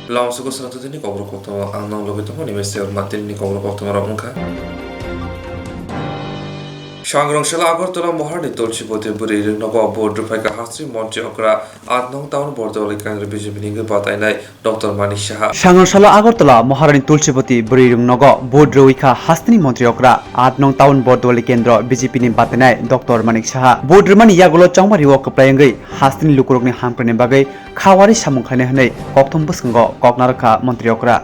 Langsung ke sana ini Kokborok Koktwma anong logi tong ni mesti matin ni Kokborok Koktwma ramungka. Swrangchati Agartala Moharni Tulsipoti Buri Nogo Board Faika Hastri Monte Okra Adnong Town Bordoli Kandri BJP Ningu Batainai Dr. Manik Shaha Swrangchati Agartala Moharni Tulsipoti Buri Nogo Board Roika Hastri Monte Okra Adnong Town Bordoli Kendra BJP Ni Batainai Dr. Manik Shaha Board Mani Yagolo Chongmari Wok Playangri Hastri Lukurokni Hamprene Bagai Khawari Samungkhane Hanai Koktwma Buskango Koknarka Montri Okra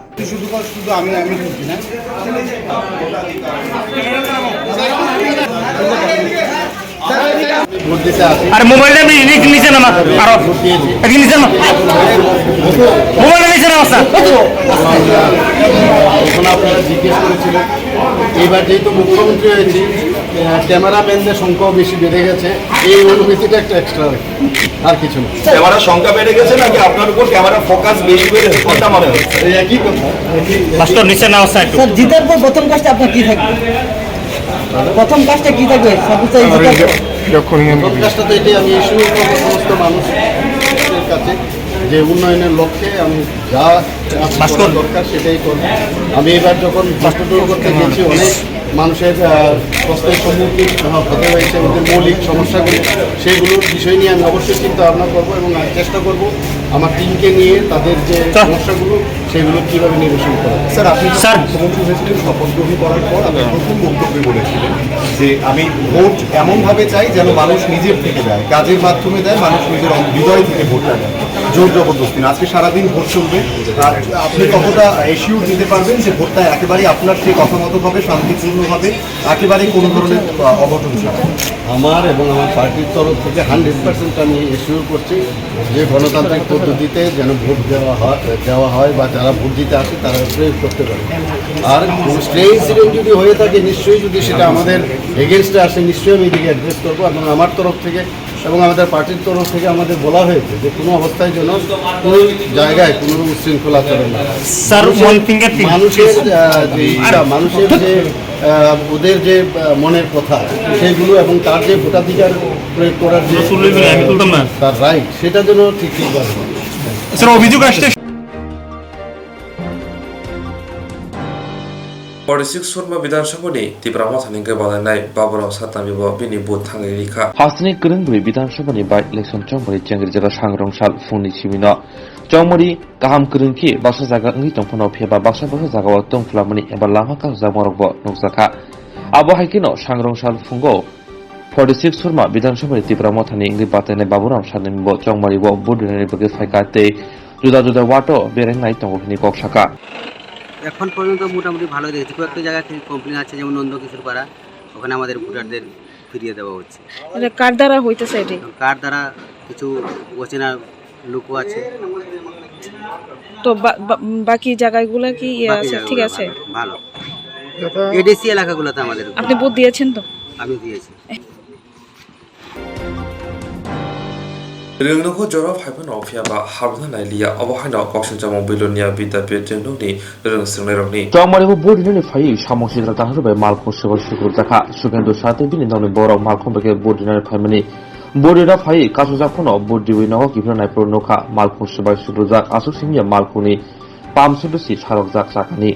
अरे mobile में नीचे ना आरो एक नीचे ना mobile नीचे ना बस এখন আপনারা জিজ্ঞেস করেছিলেন এইবার যেহেতু মুখ্যমন্ত্রী হয়েছে ক্যামেরাম্যানদের সংখ্যাও বেশি বেড়ে গেছে এই অনুভূতিটা একটা এক্সট্রা আর কিছু না ক্যামেরা সংখ্যা বেড়ে গেছে নাকি আপনার উপর ক্যামেরা ফোকাস বেশি বেড়ে কথা মনে হচ্ছে এই একই কথা মাস্টার নিচে না বস স্যার জিতার পর প্রথম কাজটা আপনার কি থাকবে প্রথম কাজটা কি থাকবে প্রথম কাজটা তো এটাই আমি ইস্যু করবো সমস্ত মানুষের কাছে যে উন্নয়নের লক্ষ্যে আমি যা দরকার সেটাই করবো আমি এবার যখন হসপিটাল করতে গেছি অনেক মানুষের কষ্টের সম্মুখীন হতে হয়েছে ওদের মৌলিক সমস্যাগুলো সেইগুলোর বিষয় নিয়ে আমি অবশ্যই চিন্তা ভাবনা করবো এবং চেষ্টা করব আমার টিমকে নিয়ে তাদের যে সমস্যাগুলো সেগুলো কীভাবে নিরসন করা স্যার আপনি মুখ্যমন্ত্রী হয়েছিলেন শপথ গ্রহণ করার পর আপনি প্রথম বক্তব্যে বলেছিলেন যে আমি ভোট এমনভাবে চাই যেন মানুষ নিজের থেকে দেয় কাজের মাধ্যমে দেয় মানুষ নিজের হৃদয় থেকে ভোটটা দেয় জোর জবরদস্তি না আজকে সারাদিন ভোট চলবে আর আপনি কতটা এশিওর দিতে পারবেন যে ভোটটা একেবারেই আপনার সেই কথা মতো হবে শান্তিপূর্ণভাবে একেবারেই কোনো ধরনের অঘটন ছাড়া আমার এবং আমার পার্টির তরফ থেকে 100% আমি এশিওর করছি যে গণতান্ত্রিক পদ্ধতিতে যেন ভোট দেওয়া হয় বা যারা ভোট দিতে আসে তারা প্রয়োগ করতে পারে আর স্টে ইনসিডেন্ট যদি হয়ে থাকে নিশ্চয়ই যদি সেটা আমাদের এগেনস্টে আসে নিশ্চয়ই আমি এদিকে অ্যাড্রেস করবো এবং আমার তরফ থেকে এবং আমাদের পার্টির তরফ থেকে আমাদের বলা হয়েছে যে কোনো অবস্থায় যেন কোনো জায়গায় কোনো উচ্ছৃঙ্খলা চলে না মানুষের যে ওদের যে মনের কথা সেগুলো এবং তার যে ভোটাধিকার প্রয়োগ করার যে তার রাইট সেটা যেন ঠিকভাবে অভিযোগ আসছে Swrangchati Viধানসভা ni Tiprama Thaningke Badanai Babura Satamibo Bini Bot Thangi Rikha Hasni Kurungri Viধানসভা ni by election Chongmari Changri Jaga Swrangchati Funi Chimino Chongmari Kaham Kurungki Baksa Jaga Ngi Tongphono Phiaba Baksa Jaga wa Tongflamani eba Lama Ka Jamorokbo Nokjaka Abo Haikino Swrangchati Fungo 46 Surma Viধানসভা ni Tiprama Thaningri Batene Baburam Sanimbo Chongmari bo Budinari Bage Faikate Juda Juda Wato Berengnai Tongphini Koksaka এখন পর্যন্ত মোটামুটি ভালো দেখছি কয়েকটা জায়গায় complain আছে যেমন নন্দকিশোর পাড়া ওখানে আমাদের ভোটারদের ফিরিয়ে দেওয়া হচ্ছে এটা কার দ্বারা হইতেছে এটি কার দ্বারা কিছু অচেনা লোকও আছে তো বাকি জায়গাগুলো কি আছে ঠিক আছে ভালো এডিসি এলাকাগুলোতে আমাদের আপনি ভোট দিয়েছেন তো আমি দিয়েছি Ringnoko Jorof Happen of Yaba Harvana Lia Obahana Kokshan Bilonia Vita Petrononi Ring Sironi Chongmari Budinari Fai Shamoshira Tahabe Malko Shivaka Sugando Sati Bin on the Boro Malcombeke Budinari Family Bodira Fai Kasuzapono Budivino Given Pronoka Malko Shiba Suduza Asusimia Malkuni Palm Sudusi Harozak Sakani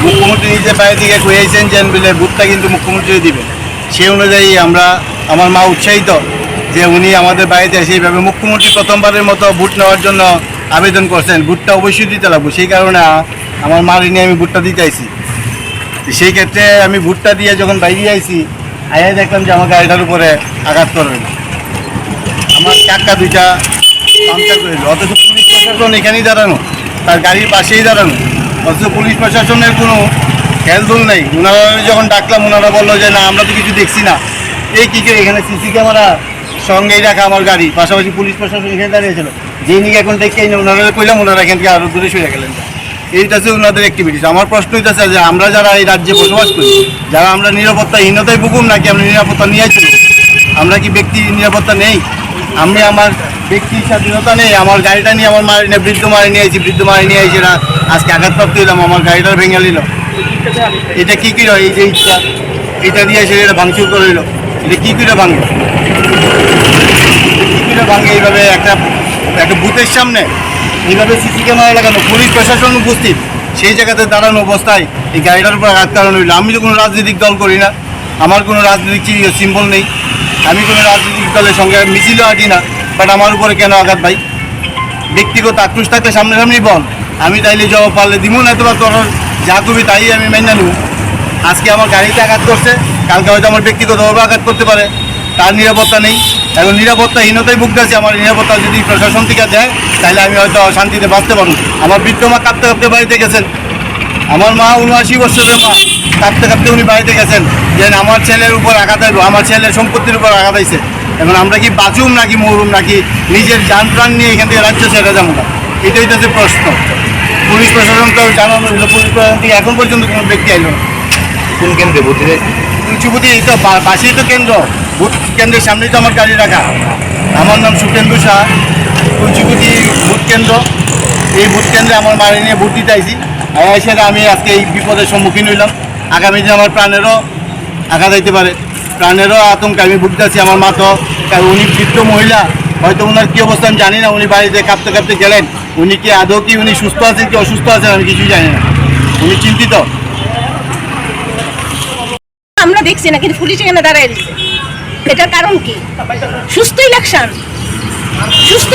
মুখ্যমন্ত্রী নিজে বাইরে থেকে কয়েছেন যেন বলে ভোটটা কিন্তু মুখ্যমন্ত্রী দিবেন সেই অনুযায়ী আমরা আমার মা উৎসাহিত যে উনি আমাদের বাড়িতে সেইভাবে মুখ্যমন্ত্রী প্রথমবারের মতো ভোট নেওয়ার জন্য আবেদন করছেন ভোটটা অবশ্যই দিতে লাগবো সেই কারণে আমার মার নিয়ে আমি ভোটটা দিতে আইছি সেই ক্ষেত্রে আমি ভোটটা দিয়ে যখন বাইরে আইছি আইয়া দেখলাম যে আমার গাড়িটার উপরে আঘাত করবে আমার চাক্কা দুইটা পাংচার করে দিল অথচ পুলিশ প্রশাসন এখানেই দাঁড়ানো তার গাড়ির পাশেই দাঁড়ানো অথচ পুলিশ প্রশাসনের কোনো খেয়ালদুল নেই ওনারা যখন ডাকলাম ওনারা বললো যে না আমরা তো কিছু দেখছি না এই কী করে এখানে সিসি ক্যামেরা সঙ্গেই রাখা আমার গাড়ি পাশাপাশি পুলিশ প্রশাসন এখানে দাঁড়িয়েছিল যেই নিয়ে এখন দেখেই না ওনারা কইলাম ওনারা এখান থেকে আরও দূরে সরে গেলেন এইটা হচ্ছে ওনাদের অ্যাক্টিভিটিস আমার প্রশ্ন হইতেছে যে আমরা যারা এই রাজ্যে বসবাস করি যারা আমরা নিরাপত্তাহীনতায় ভুগুম নাকি আমরা নিরাপত্তা নিয়ে চলি আমরা কি ব্যক্তি নিরাপত্তা নেই আমি আমার ব্যক্তি স্বাধীনতা নেই আমার গাড়িটা নিয়ে আমার মারি না বৃদ্ধ মারি নিয়ে আইছি বৃদ্ধ মারি নিয়ে আইছি না আজকে আঘাতপ্রাপ্ত হইলাম আমার গাড়িটা ভেঙে নিল এটা কী কী এই যে ইচ্ছা এটা দিয়ে এসে এটা ভাঙচুর করে হইলো এটা কী করে ভাঙবে কী করে ভাঙে এইভাবে একটা বুথের সামনে এইভাবে সিসি ক্যামেরা লাগানো, পুলিশ প্রশাসন উপস্থিত, সেই জায়গাতে দাঁড়ানো অবস্থায় এই গাড়িটার উপর আঘাত কারণ হইল। আমি তো কোনো রাজনৈতিক দল করি না, আমার কোনো রাজনৈতিক সিম্বল নেই, আমি কোনো রাজনৈতিক দলের সঙ্গে মিছিলও আঁটি না, বাট আমার উপরে কেন আঘাত ভাই? ব্যক্তিগত আক্রোশ থাকলে সামনাসামনি বল, আমি তাইলে জবাব পারলে দিব না, তো বা তোর যা করবি তাই আমি মেনে নেব। আজকে আমার গাড়িতে আঘাত করছে, কালকে হয়তো আমার ব্যক্তিগতভাবে আঘাত করতে পারে, তার নিরাপত্তা নেই। এখন নিরাপত্তাহীনতায় ভুগতেছি। আমার নিরাপত্তা যদি প্রশাসন থেকে দেয় তাহলে আমি হয়তো শান্তিতে বাঁচতে পারবো। আমার বৃদ্ধ মা কাঁপতে কাঁপতে বাড়িতে গেছেন, আমার মা 79 বছরের মা, কাঁপতে কাঁপতে উনি বাড়িতে গেছেন যে আমার ছেলের উপর আঘাত আইব, আমার ছেলের সম্পত্তির উপর আঘাত আইছে। এখন আমরা কি বাঁচুম নাকি মরুম, নাকি নিজের যান প্রাণ নিয়ে এখান থেকে রাজ্য ছেড়ে যাবো না, এটাই তো প্রশ্ন। পুলিশ প্রশাসন তো জানানো হলো, পুলিশ প্রশাসন থেকে এখন পর্যন্ত কোনো ব্যক্তি আইল না। কোন কেন্দ্রে ভর্তি দেয়? কুঞ্চিপুতি, এই তো পাশেই তো কেন্দ্র, ভোট কেন্দ্রের সামনেই তো আমার গাড়ি রাখা। আমার নাম সুখেন্দু শাহ, কুঞ্চিপুতি ভোট কেন্দ্র। এই ভোট কেন্দ্রে আমার মারি নিয়ে ভোট দিতে আইছি। সেটা আমি আজকে এই বিপদের সম্মুখীন হইলাম। আগামী দিনে আমার প্রাণেরও আঘাত আইতে পারে, প্রাণেরও আতঙ্ক। আমি ভুগতে আছি। আমার মা তো, উনি বৃদ্ধ মহিলা, হয়তো ওনার কী অবস্থা আমি জানি না। উনি বাড়িতে কাঁপতে কাঁপতে গেলেন, উনি কি আদৌ কি উনি সুস্থ আছেন কি অসুস্থ আছেন আমি কিছুই জানি না। উনি চিন্তিত। আমরা দেখছি না, কিন্তু পুলিশ এখানে দাঁড়ায় দিচ্ছে। এটার কারণ কি? সুস্থ ইলেকশন, সুস্থ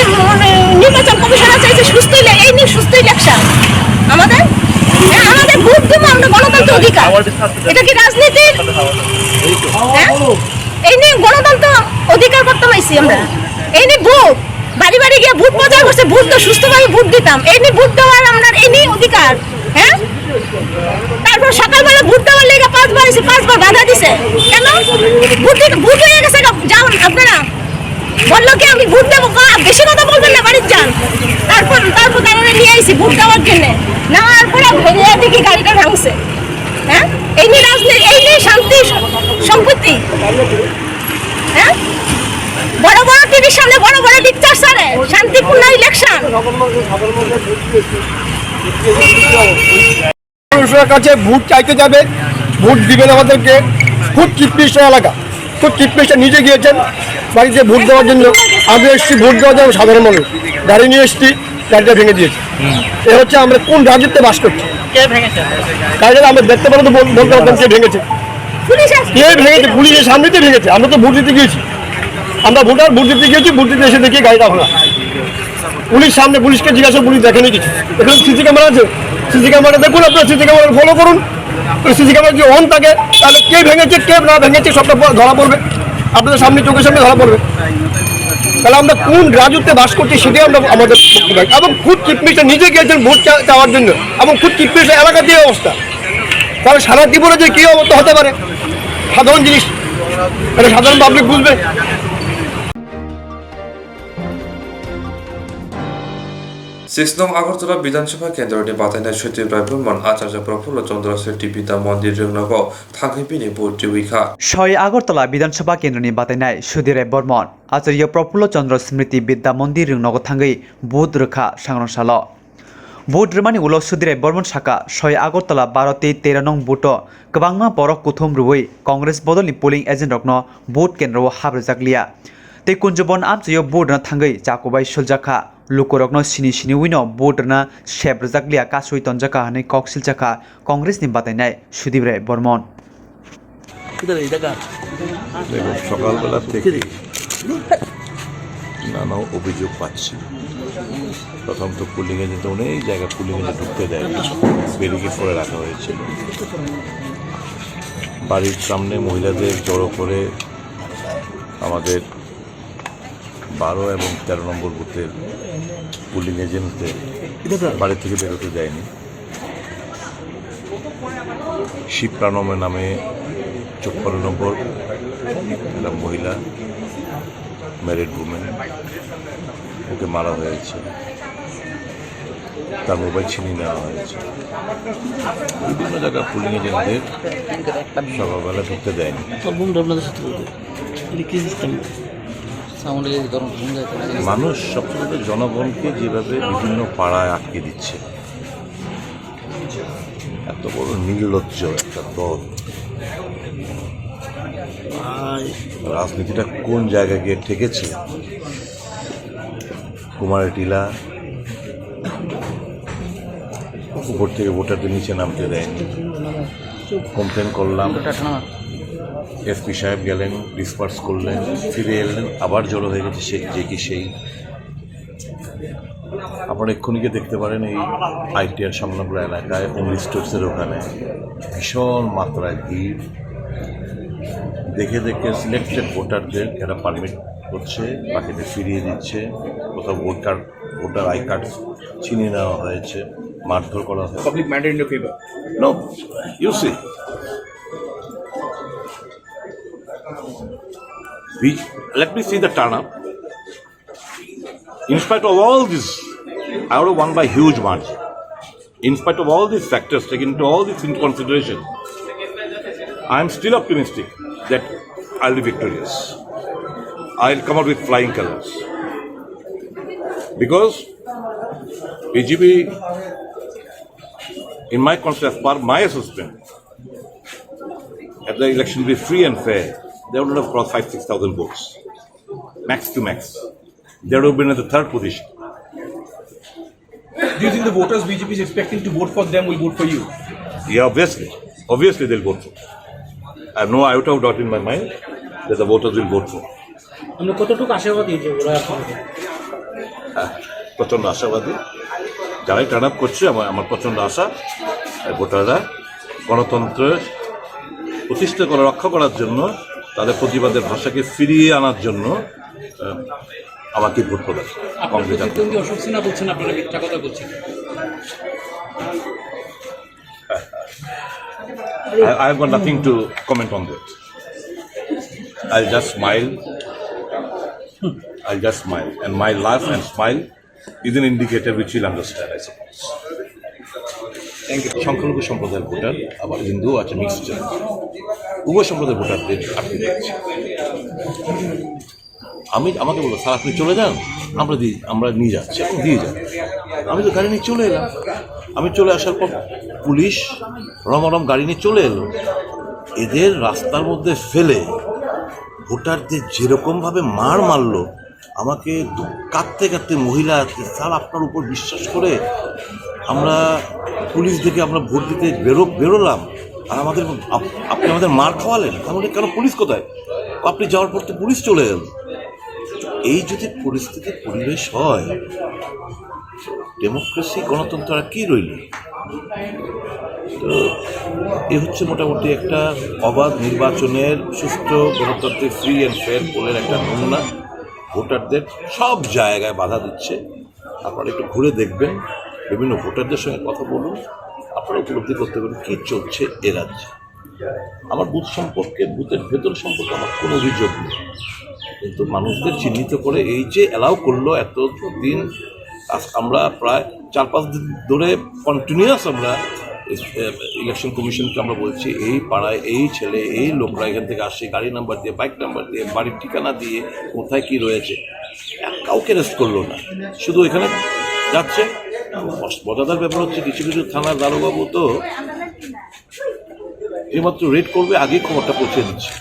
নির্বাচন কমিশনার চাইছে সুস্থ, এই নিয়ে সুস্থ ইলেকশন। আমাদের আমাদের ভোট দেবো আমরা, গণতন্ত্র অধিকার। এটা কি রাজনীতির? হ্যাঁ, এই নিয়ে গণতন্ত্র অধিকার করতে পাইছি আমরা। এই নিয়ে ভোট বাড়ি বাড়ি গিয়ে ভোট প্রচার করছে, ভোট তো সুস্থভাবে ভোট দিতাম। এই নিয়ে ভোট দেওয়ার আমরা এই নিয়ে অধিকার। হ্যাঁ, তারপর সকালবেলা ভোট দেওয়ার লেগে 5 বার এসে 5 বার বাধা দিছে। কেন? ভোট হয়ে গেছে, যান আপনারা। বললো কি আমি ভোট দেবো, বেশি কথা বলবেন না, বাড়ির যান। তারপর তারা নিয়ে আইসি ভোট দেওয়ার জন্য, নেওয়ার পরে ভেঙে দেখি গাড়িটা ভাঙছে। হ্যাঁ, এই নিয়ে রাজনীতি, এই নিয়ে শান্তি সম্পত্তি। হ্যাঁ, বড় বড় টিভির সামনে বড় বড় লিকচার সারে শান্তিপূর্ণ ইলেকশন। মানুষের কাছে ভোট চাইতে যাবে, ভোট দিবেন আমাদেরকে। খুব চিটপিস্ট এলাকা, খুব চিটপিস্ট নিজে গিয়েছেন বাড়িতে ভোট দেওয়ার জন্য। আমি এসেছি ভোট দেওয়ার জন্য, সাধারণ মানুষ গাড়ি নিয়ে এসেছি, গাড়িটা ভেঙে দিয়েছে। এ হচ্ছে আমরা কোন রাজ্যতে বাস করছি? গাড়িটা আমরা দেখতে পারবো, বলতে পারতাম কে ভেঙেছে, কে ভেঙেছে। পুলিশের সামনেতে ভেঙেছে। আমরা তো ভোট দিতে গিয়েছি, আমরা ভোট দিতে গিয়েছি, ভোট দিতে এসে দেখি গাড়িটা ভাঙা। পুলিশ সামনে, পুলিশকে জিজ্ঞাসা, পুলিশ দেখেনি কিছু। এখানে সিসি ক্যামেরা আছে, সিসি ক্যামেরাটা দেখুন, আপনার সিসি ক্যামেরা ফলো করুন। সিসি ক্যামেরা যদি অন থাকে তাহলে কে ভেঙেছে কে না ভেঙেছে সবটা ধরা পড়বে, আপনাদের সামনে চোখের সামনে ধরা পড়বে। তাহলে আমরা কোন রাজত্বে বাস করছি সেটাই আমরা আমাদের বক্তব্য। এবং খুব চিফ মিনিস্টার নিজে গিয়েছেন ভোট চাওয়ার জন্য, এবং খুব চিফ মিনিস্টার এলাকা দিয়ে অবস্থা। তাহলে সারা ত্রিপুরা যে কী অবস্থা হতে পারে, সাধারণ জিনিস, এটা সাধারণ পাবলিক বুঝবে। 6 নং আগরতলা বিধানসভা কেন্দ্রनि बाथायनाय सचिव ब्रह्मन आचार्य प्रफुल्ल चन्द्र शेट्टी पिता मन्दिर रंगनग थांखैपिनि भोट जैखा 6 আগরতলা বিধানসভা কেন্দ্রनि बाथायनाय सुधीर बर्मन आचार्य प्रफुल्ल चन्द्र स्मृति विद्या मन्दिर रंगनग थांगै भोट रोखा सांग्रांसाल भोट रोमानि उलो सुधीर बर्मन शाखा 6 আগরতলা 12-13 नং भोट गोबांमा बरक कुथुम रुवै कांग्रेस बदलनि पोलिंग एजेन्ट रकनो भोट केन्द्र हाब्रजाकलिया तै कुंजबन आमचयो भोट न थांगै जाकुबाय सुलजाखा लुकुरकनो सिनि सिनि उइनो भोटरना शेब्रजाकलिया कासुइ तंजाका हनै कक्सिलजाखा कांग्रेसनि बातायनाय सुदीप बर्मन সকালবেলা থেকে নানা অভিযোগ পাচ্ছি। প্রথম তো পুলিং এজেন্ট অনেক জায়গায় পুলিং এজেন্ট ঢুকতে দেয়, ব্যারিকেড করে রাখা হয়েছিল। বাড়ির সামনে মহিলাদের জড়ো করে আমাদের 12 এবং 13 নম্বর বুথের পুলিং এজেন্টদের বাড়ি থেকে বেরোতে দেয়নি। শিব প্রাণমের নামে 54 নম্বর একটা মহিলা ম্যারিড উমেন, ওকে মারা হয়েছে, তার মোবাইল ছিনিয়ে নেওয়া হয়েছে। বিভিন্ন জায়গায় পুলিং এজেন্টদের সকালবেলা ঢুকতে দেয়নি। মানুষ সবসময় জনগণকে যেভাবে বিভিন্ন পাড়ায় আটকে দিচ্ছে, এত বড় নির্লজ্জ একটা দল, রাজনীতিটা কোন জায়গায় গিয়ে ঠেকেছে। কুমারটিলা উপর থেকে ভোটারদের নিচে নামতে দেয়নি। কমপ্লেন করলাম, এসপি সাহেব গেলেন, ডিসপার্স করলেন, ফিরে এলেন, আবার জড়ো হয়ে গেছে যে কি সেই। আপনারা এক্ষুনি গিয়ে দেখতে পারেন এই আইটিআর সংলগ্ন এলাকায় অমৃত স্টোর্সের ওখানে ভীষণ মাত্রায় ভিড়। দেখে দেখে সিলেক্টেড ভোটারদের এরা পারমিট করছে, বাকিদের ফিরিয়ে দিচ্ছে, কোথাও ভোটার আই কার্ড ছিনিয়ে নেওয়া হয়েছে, মারধর করা হয়েছে। Public mandate in your favor? No, you see. Let me see the turn up. In spite of all this, I would have won by huge margin. In spite of all these factors taken into all this into consideration, I am still optimistic that I'll be victorious. I'll come out with flying colors. Because BJP, in my concept, as per my assessment, if the election be free and fair, they would have crossed 5,000-6,000 votes, max to max. They would have been at the third position. Do you think the voters BJP is expecting to vote for them will vote for you? Yeah, obviously they'll vote for. I have no iota of doubt in my mind that the voters will vote for. আমরা কতটুকু আশাবাদী যে ওরা প্রচণ্ড আশাবাদী, যারাই turn up করছে আমার প্রচণ্ড আশা ভোটাররা গণতন্ত্র প্রতিষ্ঠা করা, রক্ষা করার জন্য, তাদের প্রতিবাদের ভাষাকে ফিরিয়ে আনার জন্য আমাকে ভোট প্রদান। অশোক সিনহা বলছেন আপনারা মিথ্যা কথা বলছেন। I have got nothing to comment on that. I'll just smile, and my laugh and smile is an indicator which you'll understand, I suppose. Thank you. সংখ্যালঘু সম্প্রদায়ের ভোটার, আবার হিন্দু আছে, মিক্সচার, উভয় সম্প্রদায়ের ভোটারদের আপনি দেখছি। আমাকে বললো, স্যার আপনি চলে যান, আমরা নিয়ে যাচ্ছি, এখন দিয়ে যান। আমি তো গাড়ি নিয়ে চলে এলাম। আমি চলে আসার পর পুলিশ রমরম গাড়ি নিয়ে চলে এলো। এদের রাস্তার মধ্যে ফেলে ভোটারদের যেরকমভাবে মারলো, আমাকে কাঁদতে কাঁদতে মহিলা, স্যার আপনার উপর বিশ্বাস করে আমরা পুলিশ দেখে আমরা ভোট দিতে বেরোলাম, আর আপনি আমাদের মার খাওয়ালেন। আমাদের কেন, পুলিশ কোথায়? আপনি যাওয়ার পর তো পুলিশ চলে এল। এই যদি পরিস্থিতির পরিবেশ হয়, ডেমোক্রেসি, গণতন্ত্র আর কি রইল? তো এ হচ্ছে মোটামুটি একটা অবাধ নির্বাচনের, সুষ্ঠু গণতান্ত্রিক ফ্রি অ্যান্ড ফেয়ার পোলের একটা নমুনা। ভোটারদের সব জায়গায় বাধা দিচ্ছে। আপনারা একটু ঘুরে দেখবেন, বিভিন্ন ভোটারদের সঙ্গে কথা বলুন, আপনারা উপলব্ধি করতে পারেন কী চলছে এ রাজ্যে। আমার বুথ সম্পর্কে, বুথের ভেতর সম্পর্কে আমার কোনো অভিযোগ নেই, কিন্তু মানুষদের চিহ্নিত করে এই যে অ্যালাউ করলো এতদিন, আমরা প্রায় 4-5 দিন ধরে কন্টিনিউয়াস আমরা ইলেকশন কমিশনকে আমরা বলছি, এই পাড়ায় এই ছেলে, এই লোকরা এখান থেকে আসে, গাড়ি নাম্বার দিয়ে, বাইক নাম্বার দিয়ে, বাড়ির ঠিকানা দিয়ে, কোথায় কী রয়েছে, কাউকে রেস্ট করলো না, শুধু এখানে যাচ্ছে। মজাদার ব্যাপার হচ্ছে, কিছু কিছু থানার দারোগাবু তো এইমাত্র রেড করবে, আগেই খবরটা পৌঁছে দিচ্ছে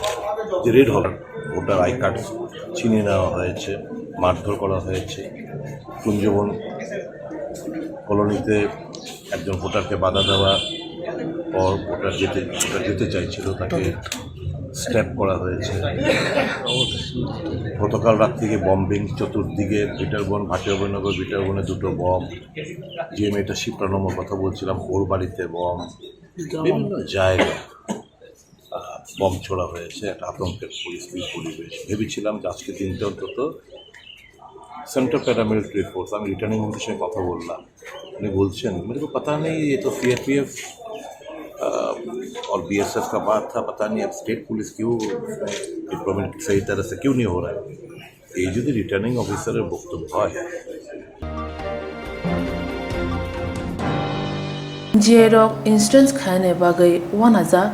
যে রেড হবে। ভোটার আই কার্ড ছিনিয়ে নেওয়া হয়েছে, মারধর করা হয়েছে। কুঞ্জবন কলোনিতে একজন ভোটারকে বাধা দেওয়া পর ভোটার যেতে চাইছিল, তাকে স্ট্যাপ করা হয়েছে। গতকাল রাত থেকে বম্বিং চতুর্দিকে, বিটারবন, ভাটিয়াবনগর, বিটারবনে 2টো বম। যে মেয়েটা শিপ্রা নম্বর কথা বলছিলাম, ওর বাড়িতে বম। বিভিন্ন জায়গায় বম ছোড়া হয়েছে। একটা আতঙ্কের পরিবেশ। ভেবেছিলাম যে আজকে দিনটা অন্তত सेंट्रल पैरामिलिट्री फोर्स, আমি রিটার্নিং মন্ত্রীর সঙ্গে কথা বললাম, উনি বলছেন मेरे को पता नहीं ये तो सीआरपीएफ और बीएसएफ का बात था, पता नहीं अब स्टेट पुलिस क्यों डिप्लोमेट सही तरह से क्यों नहीं हो रहा है। ये যদি রিটার্নিং অফিসারের বক্তব্য হয়, जेरक इंस्टेंस खाने बागै वानाजाक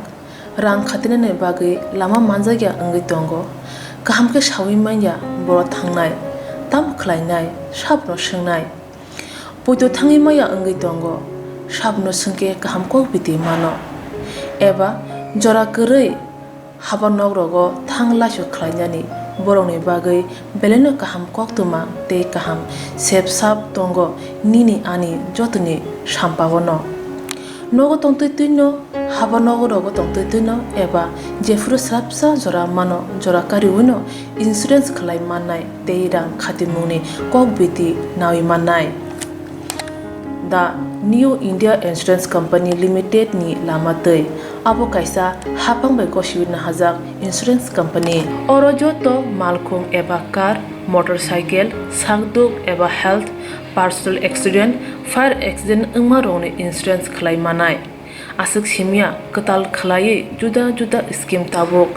रां खातिने बागै लामा मानजागिया अंगै दंगो गाहामके सावै माइया बर' थांनाय ताम खलायनाय साबनो सोंनाय बयदो थाङै माइया अंगै दंगो साबनो सोंके गाहामको बिदि मानो एबा जरा गोरै हाबा नगरगो थां लासो खलायनानै बर'नि बागै बेलेनो गाहाम कक्तमा ते गाहाम सेब साब दंगो निनि आनि जतनि साम्पावनो nogo tongtui tuino haba nogo rogo tongtui tuino eba jefuru srapsa jora mano jora kari wino insurance khlai manai teirang khatimuni kokbiti nawi manai The New India Insurance Company Limited ni lamatei abo kaisa hapang bai koshiwina hajak insurance company orojo to malkhung eba car motorcycle sagduk eba health personal accident fire accident ungma rongni insurance khlai manai asuk simia katal khlai juda juda scheme tabok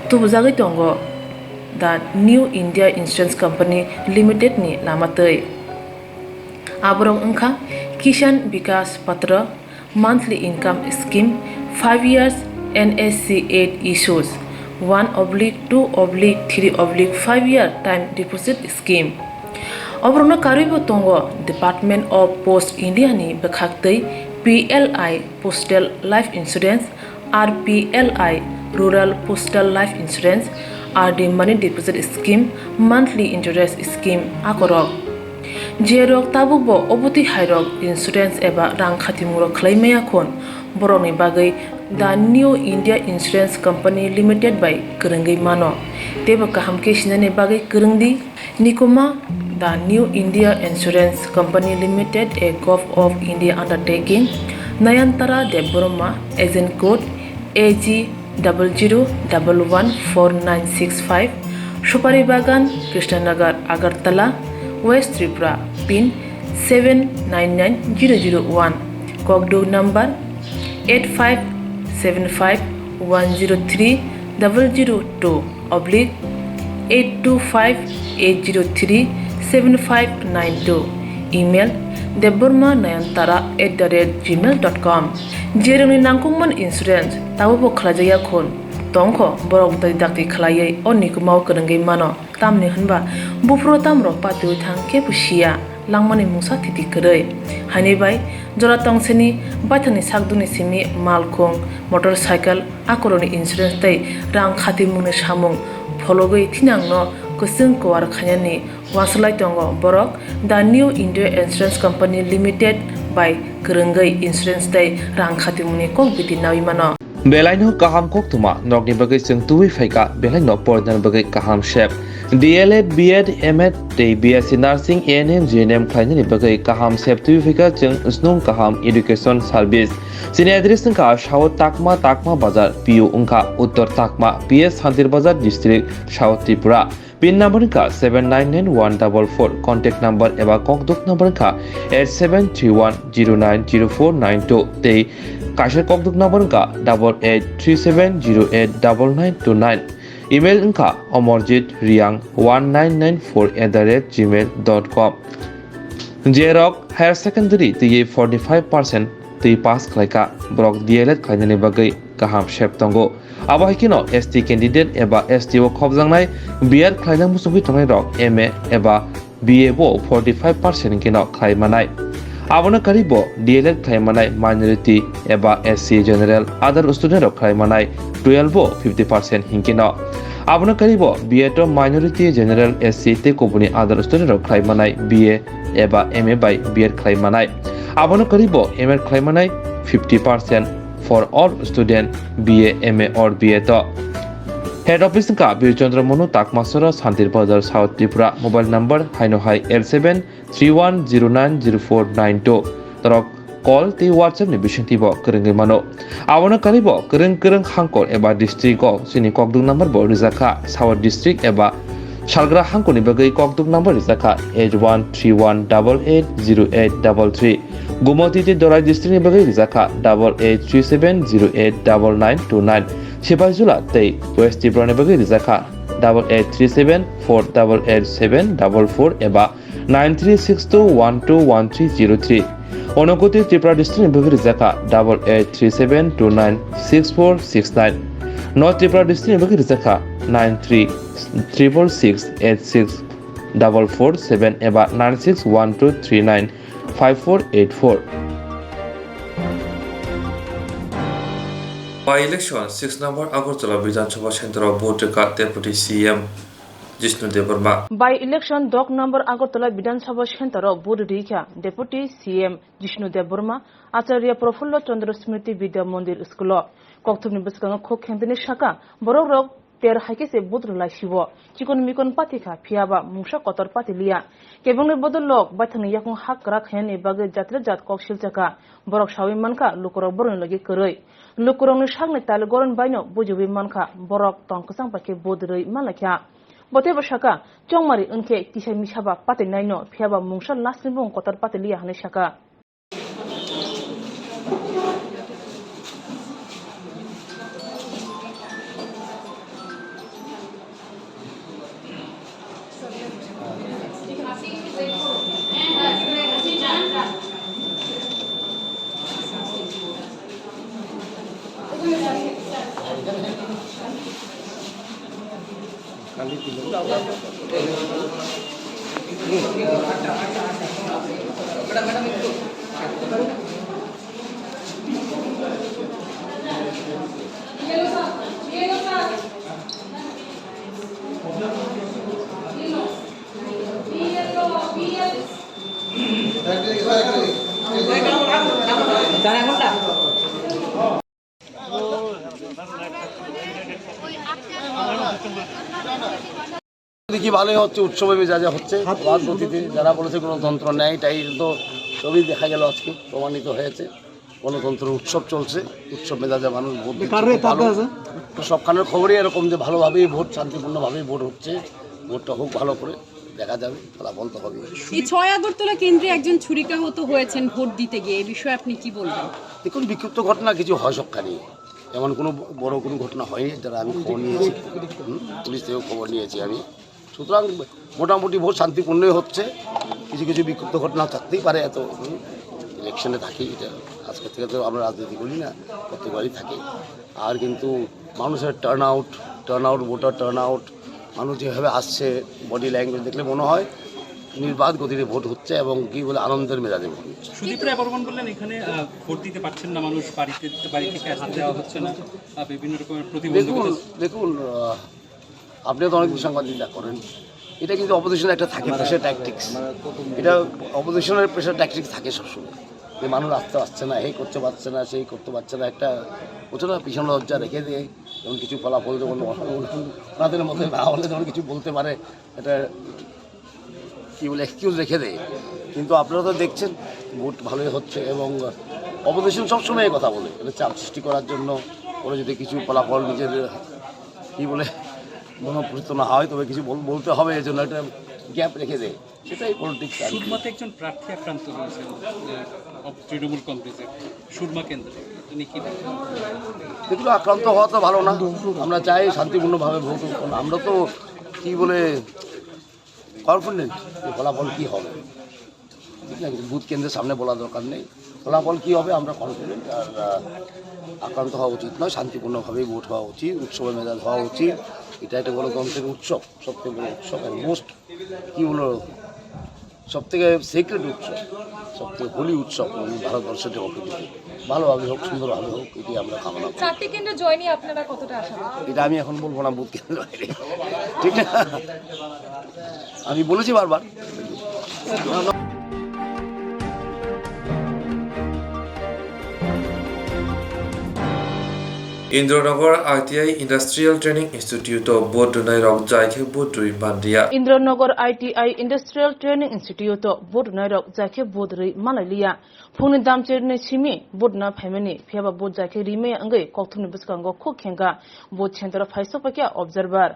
tubjagi tongo The New India Insurance Company Limited ni lamatei Abrong Unka Kishan Vikas Patra Monthly Income Scheme 5 years NSC 8 issues 1/2/3/5 year time deposit scheme Obrona Karibo Tongo Department of Post India ni Bekhaktei PLI Postal Life Insurance RPLI Rural Postal Life Insurance RD Money Deposit Scheme Monthly Interest Scheme Akorok Jerok tabubo obuti hairok insurance eba rang khatimuro khlaimaya khon boroni bagai The New India Insurance Company Limited by Kurungai mano teba kaham ke shinane bagai kurungdi nikoma The New India Insurance Company Limited a Gulf of India undertaking Nayantara Deboroma agent code AG 00114965 Shupari Bagan Krishnanagar Agartala West Tripura pin 799001 Kokborok number 85751002/8258037592 email debormanayantara@gmail.com jeroni nangkungman insurance tabubo khlajaya khon tongkho borok dai dakti khlaiye onikumau kurungai mano tamni hanba bufro tamro patu thangke pusia langmani musa thiti krei hani bai jora tongseni baithani sakduni simi malkhong motorcycle akoroni insurance tai rang khati mungni samung phologoi thinangno kusung kwar khanyani waslai tongo borok The New India Insurance Company Limited by Kurungai Insurance tai rang khati mungni kokbiti nawi mano Belaino kaham Koktwma nokni bagai sung tuwi faika belaino pordan bagai kaham shep DLED B.Ed M.Ed tei BSc Nursing A&M GNM khlainani bagai kaham shep tuwi faika chung snung kaham education service sini address ka South Takma Bazar PU Ungka Uttor Takma PS Hantir Bazar District South Tripura pin number ka 799144 contact number eba kokduk number ka 8731090492 tei Kasher Kokduk number ka 8837089929 email ka omorjitriang1994@gmail.com Jerok Higher Secondary tei 45% tei pass khlaika brok DLED khlainani bagai kaham shep tongo abo hikino ST candidate eba STO khobjangnai BR khlainang musungui tongnai rok MA eba BA bo 45% kino khlai manai Abono karibo DLED khlaimanai minority eba SC general other student rok khlaimanai 12 50% hinkino abono karibo BA to minority general SC te kobuni other student rok khlaimanai BA eba MA by BA khlaimanai abono karibo MA khlaimanai 50% for all student BA MA or BA to Head Office ka Birchandra Monu Takmasora Santir Bazar South Tripura mobile number haino hai L731090492 tarok call te WhatsApp ni bishanti bo kurungai mano abono karibo kurung hangkor eba district ko sini kokduk number bo rizakha South district eba Salgra hangkoni bagai kokduk number rizakha 8131880833 Gumoti te Dorai district ni bagai rizakha 8837089929 Sipajula tei West Tripura ni bagai rizakha 8837488744 eba 9362121303 Onokoti Tripura district ni bagai rizakha 8837296469 North Tripura district ni bagai rizakha 9366864447 eba 9612395484 By election 6 number Agartala Vidhan Sabha Center of Board Deputy CM Jishnu Debbarma by election 10 number Agartala বিধানসভা centre বুধ রিখা deputy CM Jishnu Debbarma आचार्य प्रफुल्ल चंद्र स्मृति विद्या मंदिर school कोक्तुमनि बसकांग खो खेंदनि शाखा बरक रक तेर हाइकेसे बुद्र लाइसिबो chicken मिकन पाथिखा फियाबा मुसा Qatar पाथिलिया केबंनि बदल luck बाथनि याकुं हाक राख हेनि बागे जात्रे जात कक्सिल चाका बरक सावि मानखा लुकरक बरन लगे करै लुकरंनि सागनि ताल गरन बायनो बुजुबि मानखा बरक तंकसां पाके बुद्रै मालाख्या बतेबो शाखा चौमारी उनके किसे मिसाबा पाते नाइनो फियाबा मुंसा लासनिबो कतर पाथिलिया हने शाखा দেখি ভালোই হচ্ছে, উৎসবে মেজাজে হচ্ছে। রাজনীতিতে যারা বলেছে গণতন্ত্র নেই, তাই তো সবই দেখা গেল আজকে প্রমাণিত হয়েছে। গণতন্ত্র উৎসব চলছে, উৎসব মেজাজে মানুষ ভোট দিচ্ছে। সবখানের খবরই এরকম যে ভালোভাবেই ভোট, শান্তিপূর্ণভাবেই ভোট হচ্ছে। ভোটটা হোক ভালো করে, দেখা যাবে, ফলাফল তো হবে। এই 6 আগরতলা কেন্দ্রে একজন ছুরিকাহত হয়েছেন ভোট দিতে গিয়ে, এই বিষয়ে আপনি কি বলবেন? দেখুন, বিক্ষিপ্ত ঘটনা কিছু হয় সবখানে, এমন কোনো বড় কোনো ঘটনা হয়নি যারা আমি খবর নিয়েছি, পুলিশ থেকেও খবর নিয়েছি আমি। সুতরাং মোটামুটি ভোট শান্তিপূর্ণই হচ্ছে। কিছু কিছু বিক্ষিপ্ত ঘটনা থাকতেই পারে, এত ইলেকশনে থাকি, এটা আজকের থেকে তো আমরা রাজনীতি করি না, প্রত্যেকবারই থাকে। আর কিন্তু মানুষের turn out voter turn out, মানুষ যেভাবে আসছে, বডি ল্যাঙ্গুয়েজ দেখলে মনে হয় নির্বাধ গতিতে ভোট হচ্ছে এবং কি বলে আনন্দের মেজাজে ভোট হচ্ছে। সুদীপ রায় বর্মন বললেন এখানে ভোট দিতে পারছেন না মানুষ, বাড়ি থেকে আসতে দেওয়া হচ্ছে না, বিভিন্ন রকমের প্রতিবন্ধকতা। দেখুন, আপনিও তো অনেকদিন সাংবাদিকতা করেন, এটা কিন্তু অপোজিশনের একটা থাকে প্রেশার ট্যাকটিক্স। এটা অপোজিশনের প্রেশার ট্যাকটিক্স থাকে সবসময়, যে মানুষ আসতে পারছে না, এই করতে পারছে না, সেই করতে পারছে না, একটা ওটা পিছনে লজ্জা রেখে দিয়ে যেমন কিছু ফলাফল যেমন ওনাদের মধ্যে না হলে যেমন কিছু বলতে পারে, এটা কী বলে এক্সকিউজ রেখে দেয়। কিন্তু আপনারা তো দেখছেন ভোট ভালোই হচ্ছে এবং অপোজিশন সবসময় কথা বলে, এটা চাপ সৃষ্টি করার জন্য। ওরা যদি কিছু ফলাফল নিজের কী বলে মনোপ্রীত না হয়, তবে কিছু বলতে হবে, এই জন্য একটা গ্যাপ রেখে দেয়, সেটাই পলিটিক্স। সুরমাতে একজন প্রার্থী আক্রান্ত হয়েছেন তৃণমূল কংগ্রেসের সুরমা কেন্দ্রে, দেখুন, আক্রান্ত হওয়া তো ভালো না, আমরা চাই শান্তিপূর্ণভাবে ভোট। আমরা তো কী বলে কনফিডেন্ট ফলাফল কী হবে, ঠিক না, বুথ কেন্দ্রের সামনে বলা দরকার নেই, ফলাফল কী হবে আমরা কনফিডেন্ট। আর আক্রান্ত হওয়া উচিত নয়, শান্তিপূর্ণভাবেই ভোট হওয়া উচিত, উৎসবের মেজাজ হওয়া উচিত। এটা একটা গণতন্ত্রের উৎসব, সবথেকে বড় উৎসব, আর মোস্ট কী বলো সবথেকে সিক্রেট উৎসব, সবথেকে হোলি উৎসব ভারতবর্ষের ডেমোক্রেসিতে। ভালোভাবে হোক, সুন্দরভাবে হোক, এটি আমরা কামনা করি। 4টি কেন্দ্রে জয় নিয়ে আপনারা কতটা আশাবাদী? এটা আমি এখন বলবো না, বুথ কেন্দ্র বাইরে, ঠিক না, আমি বলেছি বারবার। Indranagar ITI industrial training institute board দুনাই রক জায়কে বোর্ড দুই বান্দিয়া Indranagar ITI industrial training institute board দুনাই রক জায়কে বোর্ড रै মালাইলিয়া ফুনি দামচেरनि सिमी বোর্ড না फाइमेनि फियाबा বোর্ড জায়কে रिमे अंगै कक्तुमनि बसकांगो खु खेंगा board centre फाइसो Pakiya observer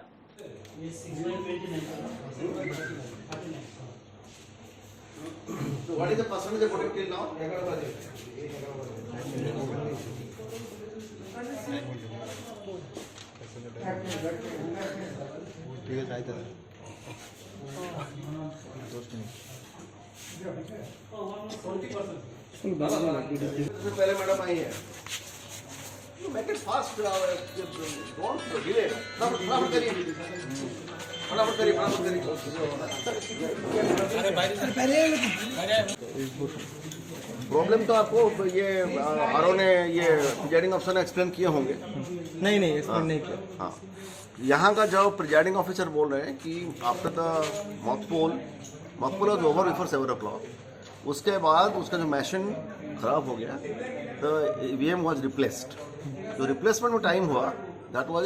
What is the percentage of voting till now? ठीक है, चाहिए पहले मैडम आई है, you make it fast, don't delay, फटाफट करिए, प्रॉब्लम तो आपको ये आरओ ने, ये प्रिजाइडिंग अफसर ने एक्सप्लेन किए होंगे। नहीं एक्सप्लेन नहीं किया। हाँ, यहाँ का जो प्रिजाइडिंग ऑफिसर बोल रहे हैं कि after the mock poll was over before 7 o'clock, उसके बाद उसका जो मशीन खराब हो गया, द ईवीएम वाज रिप्लेस्ड। जो रिप्लेसमेंट में टाइम हुआ दैट वाज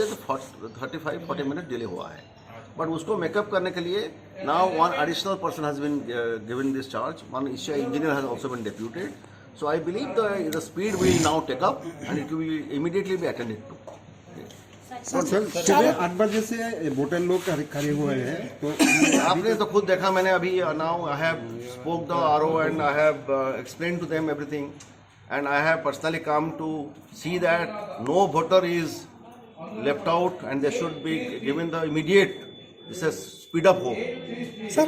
35-40 मिनट डिले हुआ है, बट उसको मेकअप करने के लिए now one additional person has been given this charge, one engineer has also been deputed. So I believe the speed will now take up and it will immediately be attended to. Sir सुबह 8 बजे से voter लोग खड़े हुए हैं, तो आपने तो खुद देखा, मैंने अभी now I have spoke the RO and I have explain to them everything and I have personally come to see that no voter is left out and they should be given the immediate speed up हो। Sir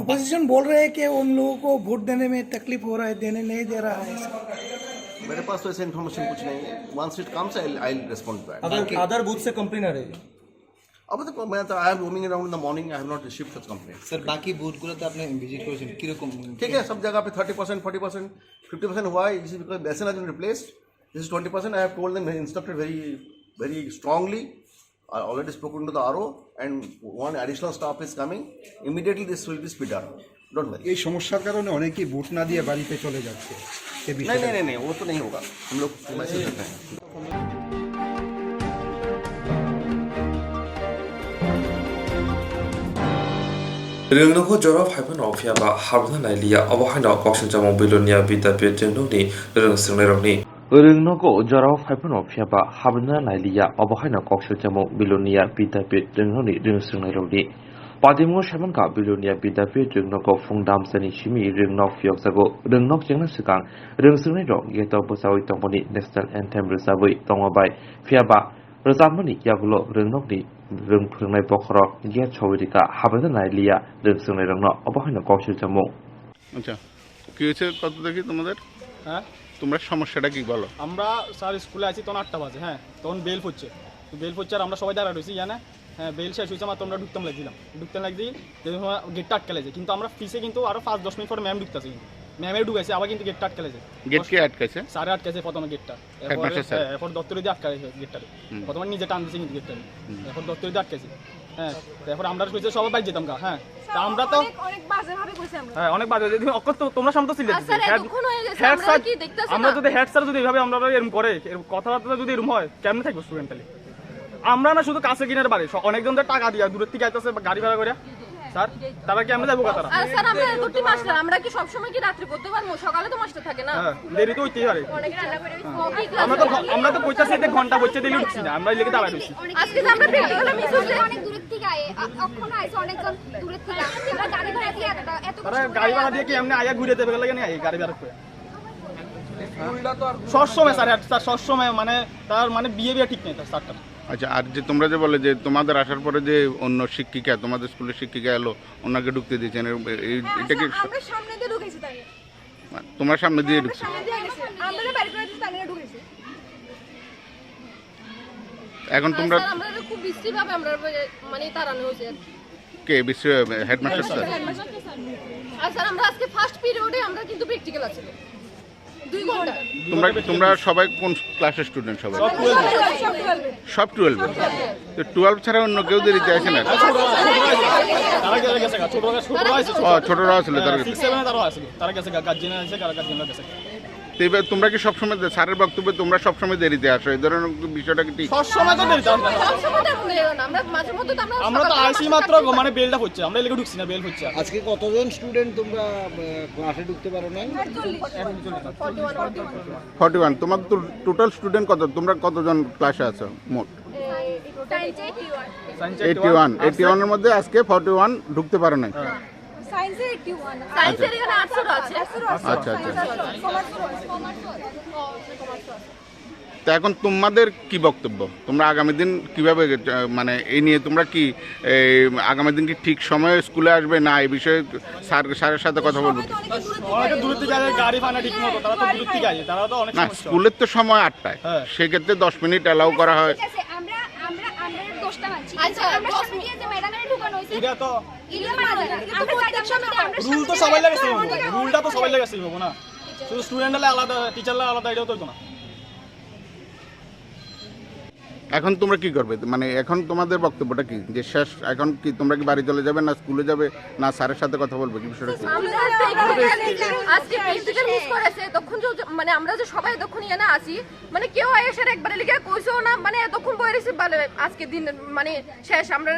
opposition बोल रहे हैं कि उन लोगों को vote देने में तकलीफ हो रहा है, देने नहीं दे रहा है। मेरे पास तो ऐसे इन्फॉर्मेशन कुछ नहीं है। Once it comes I respond back. Other booth से कंप्लेन आ रही है? अब तो मैं तो I am roaming around in the morning, I have not received such complaint. Sir बाकी बूथগুলোতে আপনি ভিজিট করেছেন কি রকম? ठीक है, सब जगह पे 30%, 40%, 50% हुआ है। This is because besan has been replaced, this is 20%। I have told them, instructed very strongly. I already spoken to the RO and one additional staff is coming. Immediately this will be speed up. Don't worry. এই সমস্যার কারণে অনেকেই vote না দিয়ে বাড়িতে চলে যাচ্ছে। नहीं, वो तो नहीं होगा। हम लोग मैसेज करते हैं। 르응노고 졸업 하이픈 어피아바 하브나 나일리아 어버하이나 꺽신자몽 빌로니아 비다비 젠노니 르응스르네롱니 르응노고 졸업 하이픈 어피아바 하브나 나일리아 어버하이나 꺽신자몽 빌로니아 비다비 젠노니 르응스르네롱니 पादिमो शमन का बिलोनिया बिदाफे रिंगनों को फुंगदाम सनी शिमी रिंगनों फियोक सगो रिंगनों जंगन सिकांग रिंगसुने रो ये तो बसावी तंगमनी नेशनल एंथेम रिसाबुई तंगबाई फियाबा रजामनी यागुलो रिंगनों नी रिंग फुंगनाय बखरो ये छविरिका हाबना नाइलिया रिंगसुने रिंगनों अबहायना कौशल जमो। আচ্ছা কি হয়েছে কত দেখি তোমাদের? হ্যাঁ তোমরা সমস্যাটা কি বলো? আমরা স্যার স্কুলে আছি তখন 8টা বাজে, হ্যাঁ তখন বেল পড়ছে আর আমরা সবাই দাঁড়া রয়েছি জানা। হ্যাঁ বেল শেষ হয়েছে, আমার তোমরা ঢুকতে লাগছি গেটটা আটকে লাগছে, কিন্তু আমরা ফিসে কিন্তু আরো 5-10 মিনিট পর ম্যাম ঢুকতেছে, কিন্তু ম্যামের ঢুকাইছে আবার, কিন্তু গেটটা আটকে লাগছে। গেট কে আটকাছে? স্যারে আটকাছে প্রথমে গেটটা, এরপর দপ্তরে দিয়ে আটকাছে গেটটারে, প্রথমে নিজে টান দিয়েছে কিন্তু গেটটা, এরপর দপ্তরে দিয়ে আটকাছে। হ্যাঁ তারপর আমরা কইছে সবাই বাইরে যেতাম গা। হ্যাঁ তা আমরা তো অনেক বাজে ভাবে কইছি আমরা, হ্যাঁ অনেক বাজে, যদি অকত তোমরা সামনে তো ছিলে আমরা কি দেখতেছ না? আমরা যদি হেড স্যার যদি এইভাবে আমরা এরকম করে কথাবার্তা যদি এরকম হয় কেমনে থাকবো স্টুডেন্ট? তাহলে আমরা না শুধু কাছে কিনার বাড়ি অনেকজনদের টাকা দিয়া দূরের থেকে আইতেছে গাড়ি ভাড়া করে, স্যার তারা কি আমরা যাবো তারা? আর স্যার আমরা দুটি মাস্টার, আমরা কি সব সময় কি রাতে করতে পারবো? সকালে তো মাস্টার থাকে না, দেরি তো হইতেই পারে। আমরা তো কইতাছি যে ঘন্টা বসে দিলে উঠছি না, আমরা লেগে দাঁড়ায় রইছি। আজকে যে আমরা প্র্যাকটিক্যাল মিস হইছে, অনেক দূরের থেকে আয় অক্ষণ আইছে, অনেকজন দূরের থেকে আমরা গাড়ি ভাড়া দিয়ে এত তারা গাড়ি ভাড়া দিয়ে কি এমনি আয়া ঘুরে দেবে লাগে না? এই গাড়ি ভাড়া করে সবসময় স্যার সবসময় মানে তার মানে বিহেভিয়ার ঠিক নেই তার স্যারটা। আচ্ছা, আর যে তোমরা যে বলে যে তোমাদের আসার পরে যে অন্য শিক্ষিকা, তোমাদের স্কুলের শিক্ষিকা এলো, ওনাকে ঢুকতে দিয়েছেন, এটা কি আমরা সামনে দিয়ে ঢুকেছি? তাই তোমরা সামনে দিয়ে ঢুকছো? আমরা বাইরে করে দিছি, তাই ঢুকেছি। এখন তোমরা আমরা খুব বিশ্রী ভাবে আমরা মানে তাড়ানো হয়েছে। কে বিশ্রী? Headmaster sir. আর স্যার আমরা আজকে ফার্স্ট পিরিয়ডে আমরা কিন্তু প্র্যাকটিক্যাল আছে 2 ঘন্টা। তোমরা সবাই কোন ক্লাসের স্টুডেন্ট? সবাই সব 12। তো 12 ছাড়া অন্য কেউ দেরিতে আসে না? ছোটরা ছিল, তারা গেছে গার্জিয়ান আছে, গার্জিয়ানরা গেছে। তোমরা কি সবসময় স্যারের বক্তব্যে তোমরা সবসময় দেরিতে আসো? এই ধরনের বিষয়টা কি ঠিক? সবসময় তো দেরিতে আসো, আমরা মাঝে মধ্যে তো আমরা তো আইসি মাত্র মানে বেলটা হচ্ছে, আমরা এলাকা ঢুকছি না, বেল হচ্ছে। আজকে কতজন স্টুডেন্ট তোমরা ক্লাসে ঢুকতে পারো না? 41। তোমার টোটাল স্টুডেন্ট কত? তোমরা কতজন ক্লাসে আছো মোট? 81 এর মধ্যে আজকে 41 ঢুকতে পারো নাই। সায়েন্সে 81, সায়েন্সের এখানে 800 আছে। আচ্ছা। তা এখন তোমাদের কি বক্তব্য? তোমরা আগামী দিন কিভাবে মানে এই নিয়ে তোমরা কি আগামী দিন কি ঠিক সময়ে স্কুলে আসবে না এই বিষয়ে স্যারের সাথে কথা বলবো? অনেক দূর থেকে আসে, গাড়ি ভাড়া ঠিক মতো, তারা তো দূর থেকে আসে, তারা তো অনেক না, স্কুলের তো সময় 8টায়, সেক্ষেত্রে 10 মিনিট অ্যালাউ করা হয়। আচ্ছা আমরা সামনে দিয়ে যে ম্যাডামের ঢুকানো হইছে, এটা তো রুল তো সবাই লাগে সেম হবে, রুলটা তো সবাই লাগে সেম হবে না, শুধু স্টুডেন্টরা আলাদা টিচাররা আলাদা, এটাও তো না। এখন তোমরা কি করবে, মানে এখন তোমাদের বক্তব্যটা কি, যে শেষ এখন কি তোমরা কি বাড়ি চলে যাবে, না স্কুলে যাবে, না স্যারের সাথে কথা বলবে, কি বিষয়টা কি? আজকে প্রিন্সিপাল মিস করেছে তখন মানে আমরা যে সবাই তখন এখানে আসি মানে কেউ এসে একবারে লিখে কইছেও না, মানে এতক্ষণ বই রেসি বলে আজকে দিন মানে শেষ আমরা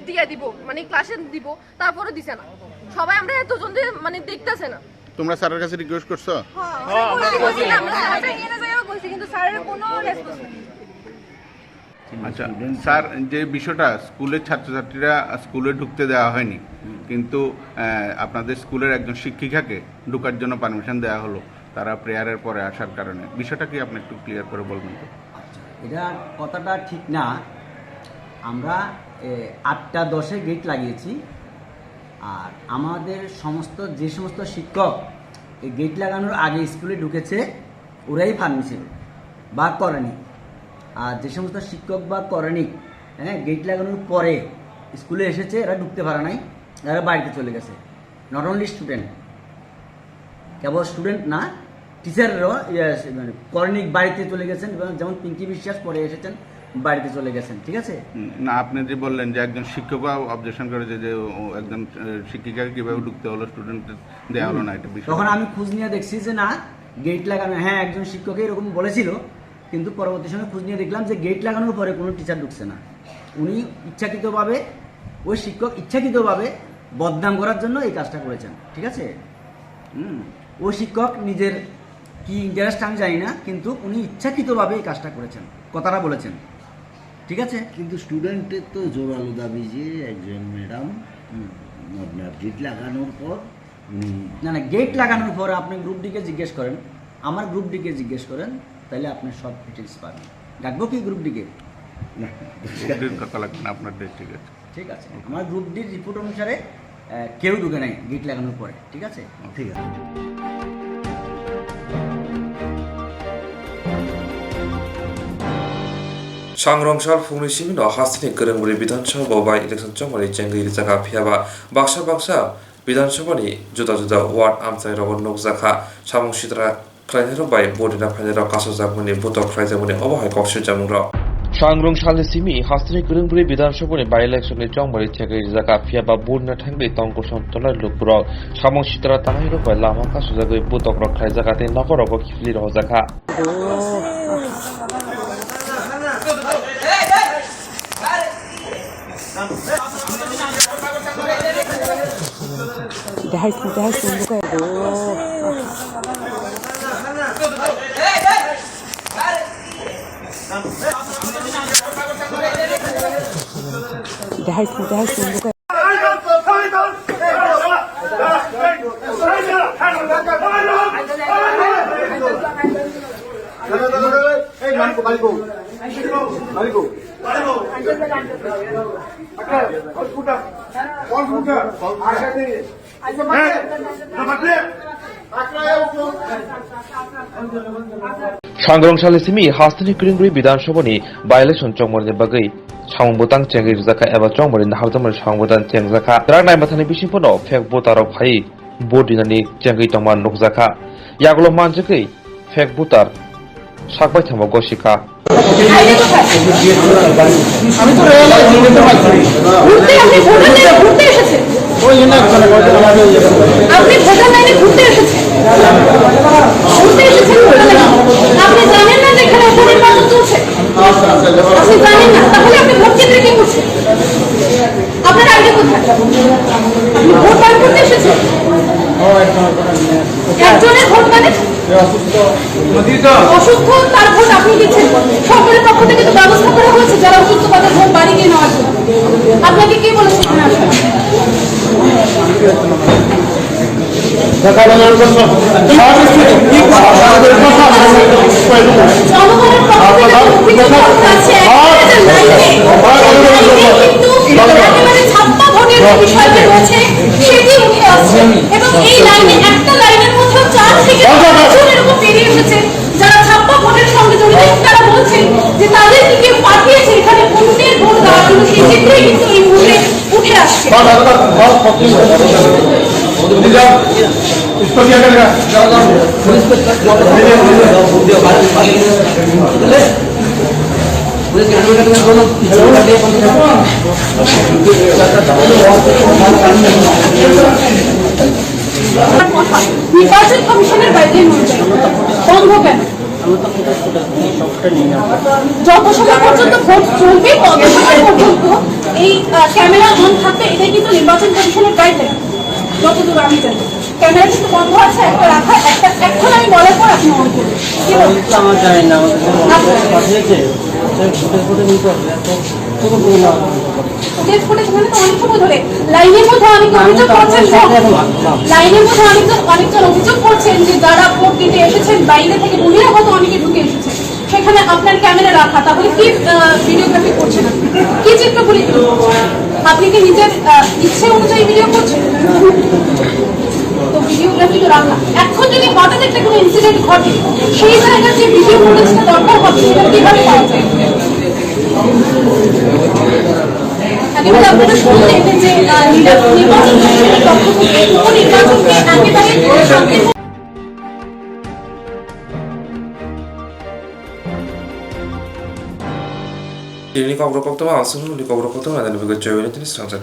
দিয়ে দিব মানে ক্লাসে দিব, তারপরে দিছে না সবাই, আমরা এতজন মানে দেখতেছে না। তোমরা স্যারের কাছে রিকোয়েস্ট করছো? কিন্তু স্যারের কোনো রেসপন্স নেই। আচ্ছা স্যার, যে বিষয়টা স্কুলের ছাত্রছাত্রীরা স্কুলে ঢুকতে দেওয়া হয়নি, কিন্তু আপনাদের স্কুলের একজন শিক্ষিকাকে ঢুকার জন্য পারমিশন দেওয়া হলো তারা প্রেয়ারের পরে আসার কারণে, বিষয়টা কি আপনি একটু ক্লিয়ার করে বলবেন তো? এটা কথাটা ঠিক না। আমরা 8টা 10-এ গেট লাগিয়েছি, আর আমাদের যে সমস্ত শিক্ষক এই গেট লাগানোর আগে স্কুলে ঢুকেছে ওরাই পারমিশন বা করেনি, আর যে সমস্ত শিক্ষক বা করেনি গেট লাগানোর পরে স্কুলে এসেছে এরা ঢুকতে পারে নাই, এরা বাড়িতে চলে গেছে। Not only student, cable student না, টিচাররাও মানে কর্নিক বাড়িতে চলে গেছেন, যেমন পিঙ্কি বিশ্বাস পরে এসেছেন বাড়িতে চলে গেছেন। ঠিক আছে না, আপনি যে বললেন যে একজন শিক্ষকও অবজেকশন করেছে যে একজন শিক্ষিকাকে কিভাবে ঢুকতে হলো, স্টুডেন্ট দেওয়া হলো না, এটা বিষয়। তখন আমি খোঁজ নিয়ে দেখছি যে না গেট লাগানো, হ্যাঁ একজন শিক্ষক এরকম বলেছিল, কিন্তু পরবর্তী সময় খোঁজ নিয়ে দেখলাম যে গেট লাগানোর পরে কোনো টিচার ঢুকছে না। উনি ইচ্ছাকৃতভাবে, ওই শিক্ষক ইচ্ছাকৃতভাবে বদনাম করার জন্য এই কাজটা করেছেন। ঠিক আছে, ওই শিক্ষক নিজের কি ইন্টারেস্ট আমি জানি না, কিন্তু উনি ইচ্ছাকৃতভাবে এই কাজটা করেছেন, কথাটা বলেছেন। ঠিক আছে, কিন্তু স্টুডেন্টের তো জোরালো দাবি যে একজন ম্যাডাম আপনার গেট লাগানোর পর না গেট লাগানোর পর আপনি গ্রুপ ডিকে জিজ্ঞেস করেন, আমার গ্রুপ ডিকে জিজ্ঞেস করেন, তাহলে আপনি সব ডিটেলস পাবেন। ডাকবো কি গ্রুপ ডিকে? কথা লাগবে না আপনার, ঠিক আছে। ঠিক আছে, আমার গ্রুপ ডির রিপোর্ট অনুসারে কেউ ঢুকে নাই গেট লাগানোর পরে। ঠিক আছে, ঠিক আছে। Swrangchati fungni simino hasini gorongbori biধানসভা বাই ইলেকশন চমরি চেঙ্গি জায়গা ফিয়াবা বাক্সা বাক্সা বিধানসভানি जुदा जुदा वार्ड आमचाइ रबर नगजाखा सामं सिद्रा ख्लाइनेर बाय बडिना फाइनेर कासजाकमनि बुतक फ्राइजामनि अबहाय कक्सि जामुंग्र Swrangchati simi hasini gorongbori biধানসভাनि বাই ইলেকশনनि চমরি চেঙ্গি জায়গা ফিয়াবা বডিনা থাংলে তংকসন তলার লুকপুরক সামং সিদ্রা তাহাইর বাय लामा कासजागै बुतक रख्लाइ जागाते नगरब खिफलि रहजाखा Swrangchati simi hasini gorongbori biধানসভাनि বাই ইলেকশন চমরি বাগৈ সামং বুতাং চেঙ্গি জাকা এবা চমরি নাহাজমর সামং বুতাং চেংজাখা দ্রাগ নাইমাথানি বিসিংফोनो फेक बुतारक फाइ बडिनानि চেঙ্গি तमा नगजाखा यागलो मानजकै फेक बुतार সাকবাই থামা গসিকা আমি তো রেলে ঘুরতে আপনি ভোটার লাইনে ঘুরতে এসেছেন, ওই জন্য আপনি ভোটার লাইনে ঘুরতে এসেছেন আপনি জানেন না যে এখানে উপনির্বাচন চলছে, আপনি জানেন না, তাহলে আপনি ভোট কেন্দ্রে কি করছেন? আপনার আইডি কোথায়? আপনি ভোট দান করতে এসেছেন, একজনের ভোট মানে অসুস্থ তার ভোট আপনি দিচ্ছেন। সরকারের পক্ষ থেকে তো ব্যবস্থা করা হয়েছে যারা অসুস্থ তাদের ভোট বাড়ি গিয়ে নেওয়ার জন্য। আপনাকে কে বলেছে এখানে আসবেন? জনগণের পক্ষ থেকে ছাপ্পা ভোটের বিষয়টি রয়েছে সেটি উঠে আসছে, এবং এই লাইনে একটা লাইনের মধ্যে 4 থেকে 5 জন এরকম বেরিয়ে এসেছে যারা ছাপ্পা ভোটের সঙ্গে জড়িত। তারা বলছে যে তাদেরকে কেউ পাঠিয়েছে এখানে অন্যের ভোট দেওয়ার জন্য, সেই চিত্রই কিন্তু এই মুহূর্তে উঠে আসছে। নির্বাচন কমিশনের বাইরে বন্ধ কেন? যত সময় পর্যন্ত ভোট চলবে তত সময় পর্যন্ত এই ক্যামেরা অন থাকবে, এটাই কিন্তু নির্বাচন কমিশনের গাইডলাইন। যতদূর আমি জানি ক্যামেরা কিন্তু বন্ধ আছে, একটা রাখা, একটা এখন আমি বলার পর আপনি অন করবেন। লাইনের মধ্যে অনেকজন অভিযোগ করছেন যে যারা ভোট দিতে এসেছেন বাইরে থেকে বহিরাগত অনেকে ঢুকে এসেছে, সেখানে আপনার ক্যামেরা রাখা, তাহলে কি ভিডিওগ্রাফি করছেন, কি চিত্রগুলি? আপনি কি নিজের ইচ্ছে অনুযায়ী ভিডিও করছেন? তো ভিডিওগ্রাফি তো রাখা। এখন যদি হঠাৎ একটা কোনো ইনসিডেন্ট ঘটে, সেই জায়গায় যে ভিডিও ফুটেজটা দরকার হবে সেটা কিভাবে পাওয়া যায়? একেবারে আপনারা শুনলেন যে নির্বাচন কমিশনের পক্ষ থেকে উপনির্বাচনকে একেবারে শান্তিপূর্ণ Ini Kokborok Koktwma, langsung di Kokborok Koktwma dan juga Swrangchati.